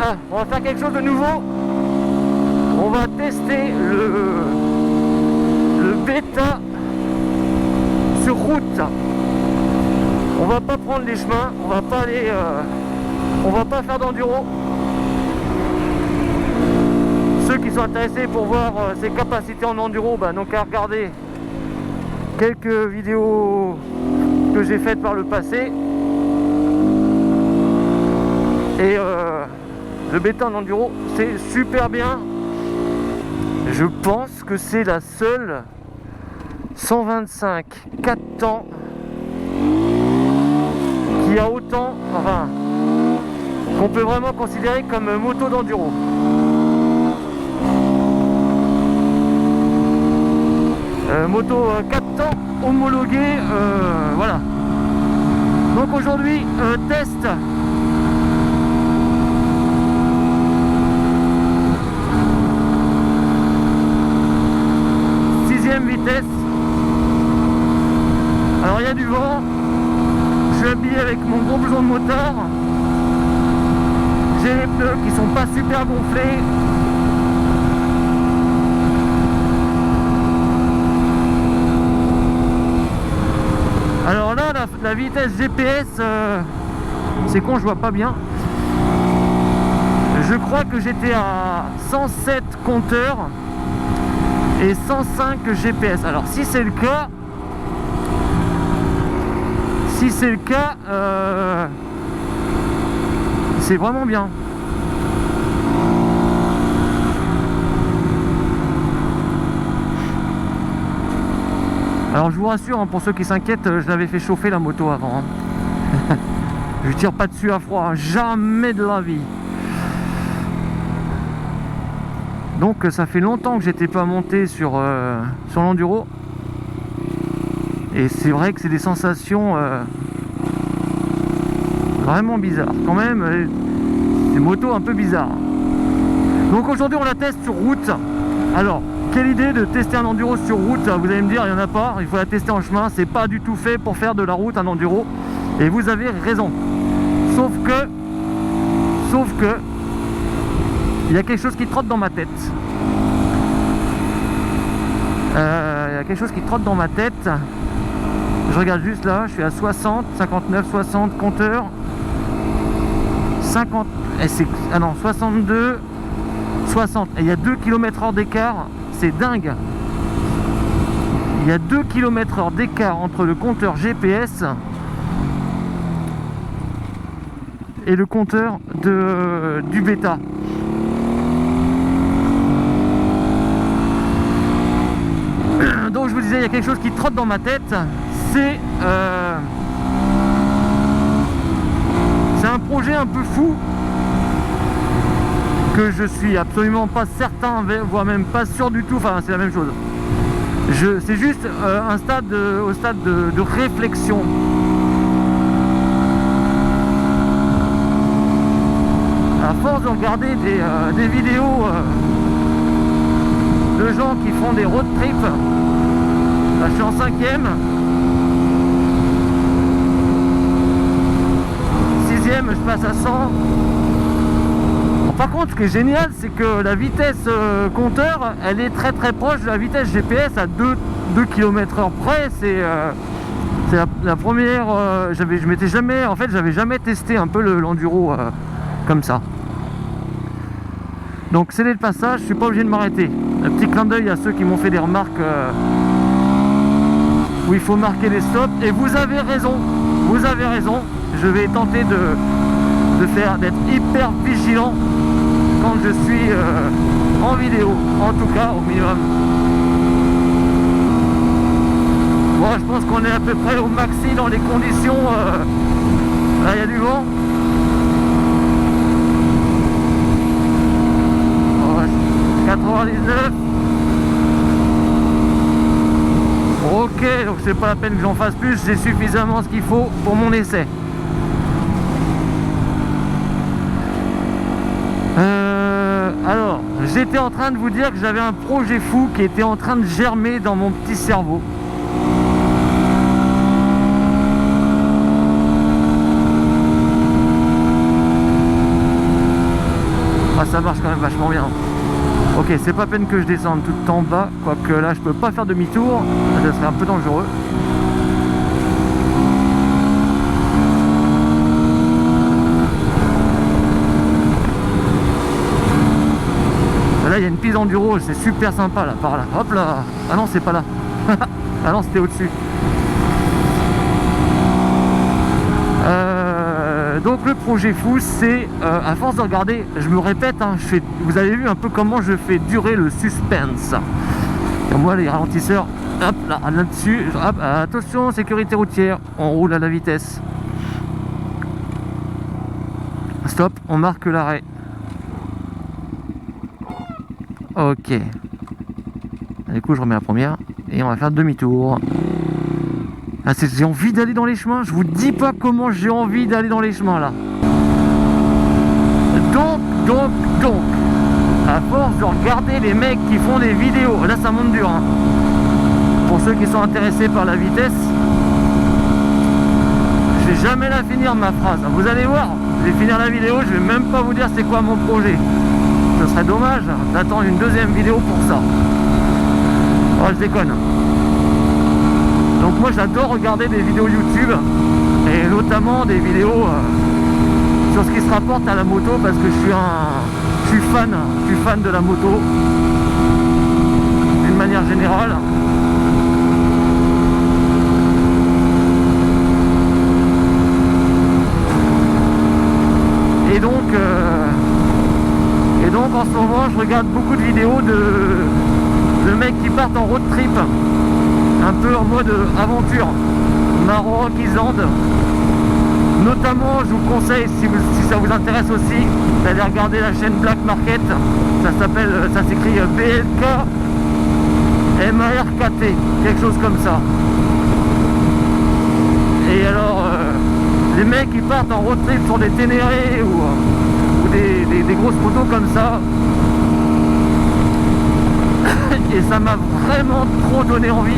Voilà, on va faire quelque chose de nouveau. On va tester le bêta sur route. On va pas prendre les chemins, on va pas aller, on va pas faire d'enduro. Ceux qui sont intéressés pour voir ses capacités en enduro, n'ont qu'à regarder quelques vidéos que j'ai faites par le passé. Et le bêta en enduro, c'est super bien. Je pense que c'est la seule 125 4 temps qui a autant, enfin, qu'on peut vraiment considérer comme moto d'enduro. Moto 4 temps homologuée, voilà. Donc aujourd'hui, test. Vitesse. Alors il y a du vent, je suis habillé avec mon gros blouson de motard, j'ai les pneus qui sont pas super gonflés. Alors là la vitesse GPS, c'est con, je vois pas bien. Je crois que j'étais à 107 compteurs et 105 GPS. Alors si c'est le cas, c'est vraiment bien. Alors je vous rassure, pour ceux qui s'inquiètent, je l'avais fait chauffer la moto avant. Je tire pas dessus à froid, jamais de la vie. Donc ça fait longtemps que j'étais pas monté sur l'enduro. Et c'est vrai que c'est des sensations vraiment bizarres. Quand même, des motos un peu bizarres. Donc aujourd'hui on la teste sur route. Alors, quelle idée de tester un enduro sur route? Vous allez me dire, il n'y en a pas, il faut la tester en chemin. C'est pas du tout fait pour faire de la route un enduro. Et vous avez raison. Sauf que il y a quelque chose qui trotte dans ma tête. Il y a quelque chose qui trotte dans ma tête. Je regarde juste là, je suis à 60, 59, 60 compteurs. 50, ah non, 62, 60. Et il y a 2 km/h d'écart, c'est dingue. Il y a 2 km/h d'écart entre le compteur GPS et le compteur du bêta. Donc je vous disais, il y a quelque chose qui trotte dans ma tête, c'est un projet un peu fou que je suis absolument pas certain, voire même pas sûr du tout, enfin c'est la même chose. C'est juste au stade de réflexion. À force de regarder des vidéos de gens qui font des road trips, là je suis en 5e, 6e je passe à 100. Par contre, ce qui est génial, c'est que la vitesse compteur, elle est très très proche de la vitesse GPS à 2 km/h près. C'est la première. Je m'étais jamais, en fait, j'avais jamais testé un peu l'enduro comme ça. Donc c'est le passage, je suis pas obligé de m'arrêter. Un petit clin d'œil à ceux qui m'ont fait des remarques où il faut marquer les stops. Et vous avez raison, je vais tenter d'être hyper vigilant quand je suis en vidéo, en tout cas au minimum. Bon, je pense qu'on est à peu près au maxi dans les conditions. Là il y a du vent. 99. Ok, donc c'est pas la peine que j'en fasse plus, j'ai suffisamment ce qu'il faut pour mon essai. Alors, j'étais en train de vous dire que j'avais un projet fou qui était en train de germer dans mon petit cerveau. Ah, ça marche quand même vachement bien. Ok, c'est pas peine que je descende tout en bas, quoique là je peux pas faire demi-tour, ça serait un peu dangereux. Là il y a une piste enduro, c'est super sympa là, par là. Hop là. Ah non, c'est pas là. Ah non, c'était au-dessus. Donc le projet fou, c'est à force de regarder, je me répète, hein, vous avez vu un peu comment je fais durer le suspense. Comme moi, les ralentisseurs, hop là-dessus, attention, sécurité routière, on roule à la vitesse. Stop, on marque l'arrêt. Ok. Du coup, je remets la première et on va faire demi-tour. Ah, j'ai envie d'aller dans les chemins, je vous dis pas comment j'ai envie d'aller dans les chemins là. Donc, à force de regarder les mecs qui font des vidéos, là ça monte dur, hein. Pour ceux qui sont intéressés par la vitesse, je vais jamais la finir ma phrase. Vous allez voir, je vais finir la vidéo, je vais même pas vous dire c'est quoi mon projet. Ce serait dommage d'attendre une deuxième vidéo pour ça. Oh, je déconne. Donc moi j'adore regarder des vidéos YouTube et notamment des vidéos sur ce qui se rapporte à la moto parce que je suis fan de la moto d'une manière générale. Et donc en ce moment je regarde beaucoup de vidéos de mecs qui partent en road trip, un peu en mode aventure, Maroc, Islande. Notamment, je vous conseille, si ça vous intéresse aussi, d'aller regarder la chaîne Black Market. Ça s'écrit BLK MARKT, quelque chose comme ça. Et alors, les mecs qui partent en road trip sur des Ténéré ou des grosses motos comme ça. Et ça m'a vraiment trop donné envie.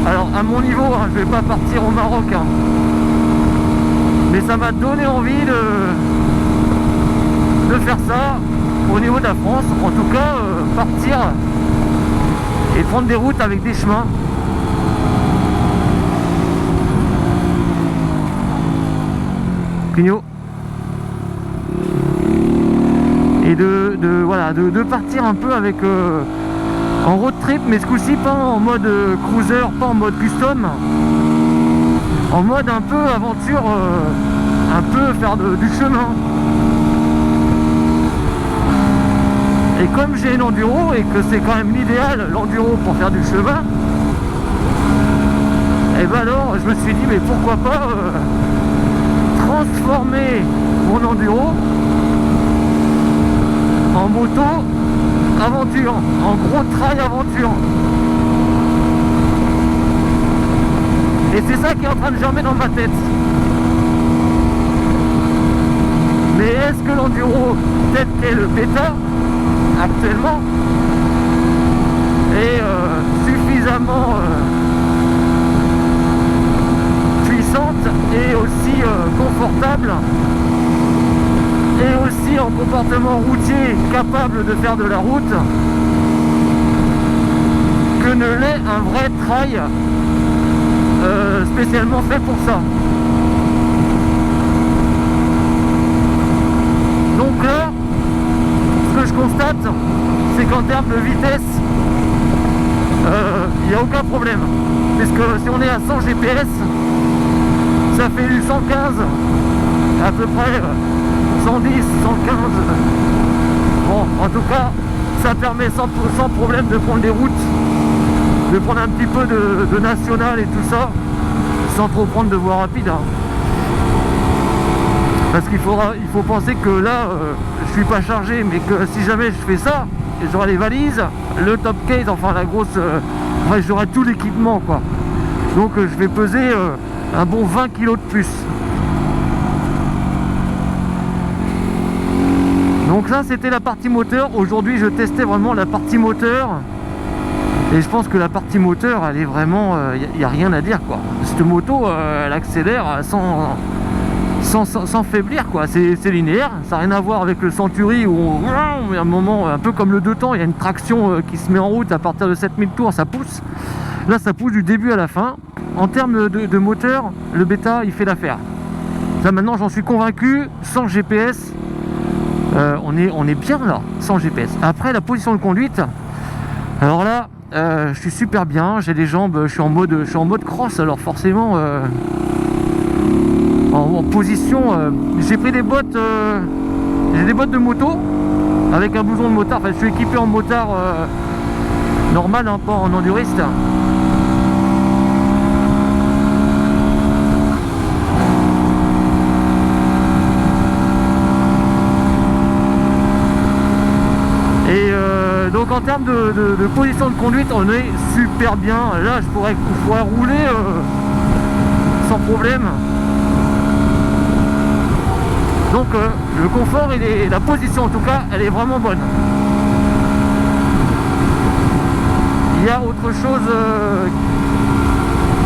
Alors à mon niveau, hein, je vais pas partir au Maroc, hein, mais ça m'a donné envie de faire ça au niveau de la France. En tout cas, partir et prendre des routes avec des chemins. Clignot. Et de partir un peu avec en road trip, mais ce coup-ci pas en mode cruiser, pas en mode custom, en mode un peu aventure, un peu faire du chemin. Et comme j'ai une enduro et que c'est quand même l'idéal, l'enduro pour faire du chemin, et ben alors je me suis dit mais pourquoi pas transformer mon enduro en moto aventure, en gros trail aventure. Et c'est ça qui est en train de germer dans ma tête. Mais est-ce que l'enduro tel qu'est le bêta actuellement est suffisamment puissante et aussi confortable et aussi en comportement routier capable de faire de la route que ne l'est un vrai trail spécialement fait pour ça. Donc là, ce que je constate, c'est qu'en termes de vitesse, il n'y a aucun problème. Puisque si on est à 100 GPS, ça fait du 115 à peu près. 110, 115. Bon, en tout cas, ça permet sans problème de prendre des routes, de prendre un petit peu de national et tout ça, sans trop prendre de voie rapide. Hein. Parce qu'il faut penser que là, je suis pas chargé, mais que si jamais je fais ça, j'aurai les valises, le top case, enfin la grosse, j'aurai tout l'équipement quoi. Donc je vais peser un bon 20 kg de plus. Donc ça c'était la partie moteur. Aujourd'hui je testais vraiment la partie moteur. Et je pense que la partie moteur elle est vraiment... Il n'y a rien à dire quoi. Cette moto elle accélère à 100 sans faiblir quoi, c'est linéaire, ça n'a rien à voir avec le Century où il y a un moment, un peu comme le 2 temps, il y a une traction qui se met en route à partir de 7000 tours, ça pousse. Là ça pousse du début à la fin. En termes de moteur, le Beta il fait l'affaire. Là maintenant j'en suis convaincu, sans GPS, on est bien là, sans GPS. Après la position de conduite, alors là je suis super bien, j'ai les jambes, je suis en mode cross, alors forcément en position, j'ai pris des bottes, j'ai des bottes de moto avec un blouson de motard, enfin je suis équipé en motard normal, hein, pas en enduriste. Donc en termes de position de conduite, on est super bien. Là, je pourrais rouler sans problème. Donc le confort et la position en tout cas, elle est vraiment bonne. Il y a autre chose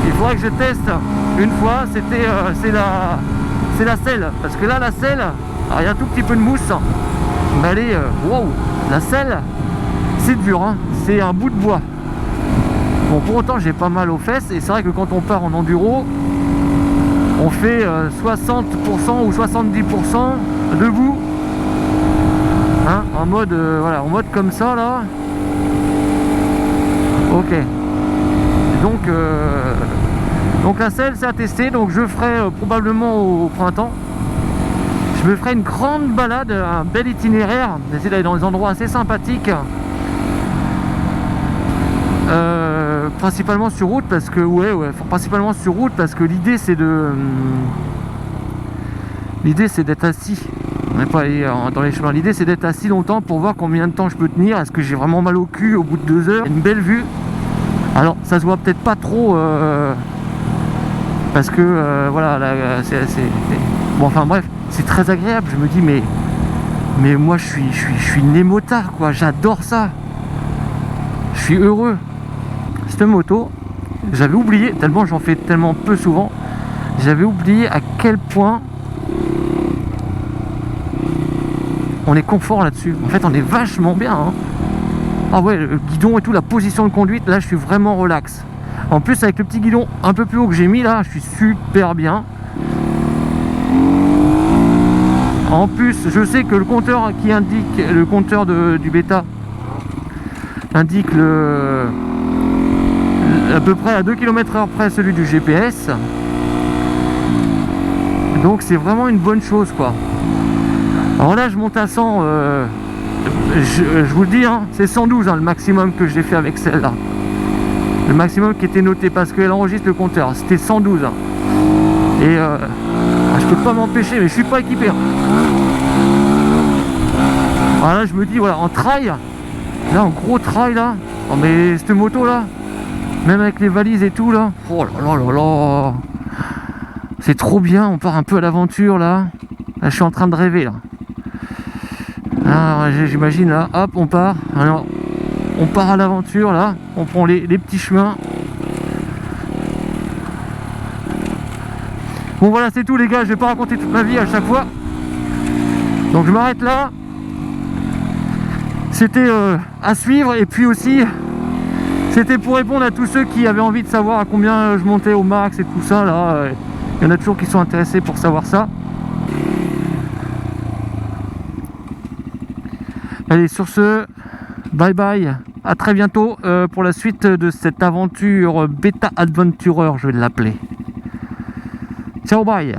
il faudrait que je teste une fois, c'est la selle. Parce que là, la selle, il y a un tout petit peu de mousse, mais elle est wow, la selle. C'est dur, hein, c'est un bout de bois. Bon, pour autant, j'ai pas mal aux fesses. Et c'est vrai que quand on part en enduro, on fait 60% ou 70% debout. Hein, en mode, voilà, en mode comme ça, là. Ok. Donc la selle, c'est à tester. Donc je ferai probablement au printemps. Je me ferai une grande balade, un bel itinéraire. J'essaie d'aller dans des endroits assez sympathiques. Principalement sur route parce que principalement sur route parce que l'idée c'est d'être assis. On n'est pas allé dans les chemins. L'idée c'est d'être assis longtemps pour voir combien de temps je peux tenir. Est-ce que j'ai vraiment mal au cul au bout de 2 heures? Une belle vue. Alors ça se voit peut-être pas trop parce que voilà là, bon, enfin bref, c'est très agréable. Je me dis mais moi je suis né motard quoi, j'adore ça. Je suis heureux. Cette moto, j'avais oublié, tellement j'en fais tellement peu souvent, j'avais oublié à quel point on est confort là-dessus. En fait, on est vachement bien. Hein. Ah ouais, le guidon et tout, la position de conduite, là, je suis vraiment relax. En plus, avec le petit guidon un peu plus haut que j'ai mis, là, je suis super bien. En plus, je sais que le compteur qui indique, le compteur du Beta, indique à peu près à 2 km/h près celui du GPS. Donc c'est vraiment une bonne chose quoi. Alors là je monte à 100, je vous le dis, hein, c'est 112 hein, le maximum que j'ai fait avec celle-là. Le maximum qui était noté parce qu'elle enregistre le compteur, c'était 112. Hein. Et je peux pas m'empêcher, mais je suis pas équipé. Hein. Alors là je me dis voilà, en trail, là en gros trail là, oh, mais cette moto là, même avec les valises et tout là, oh là là là là, c'est trop bien, on part un peu à l'aventure là. Là je suis en train de rêver là. Alors j'imagine là, hop on part, alors on part à l'aventure là, on prend les petits chemins. Bon voilà c'est tout les gars, je vais pas raconter toute ma vie à chaque fois. Donc je m'arrête là. C'était à suivre et puis aussi c'était pour répondre à tous ceux qui avaient envie de savoir à combien je montais au max et tout ça là. Il y en a toujours qui sont intéressés pour savoir ça. Allez sur ce, bye bye, à très bientôt pour la suite de cette aventure Beta Adventurer, je vais l'appeler. Ciao bye.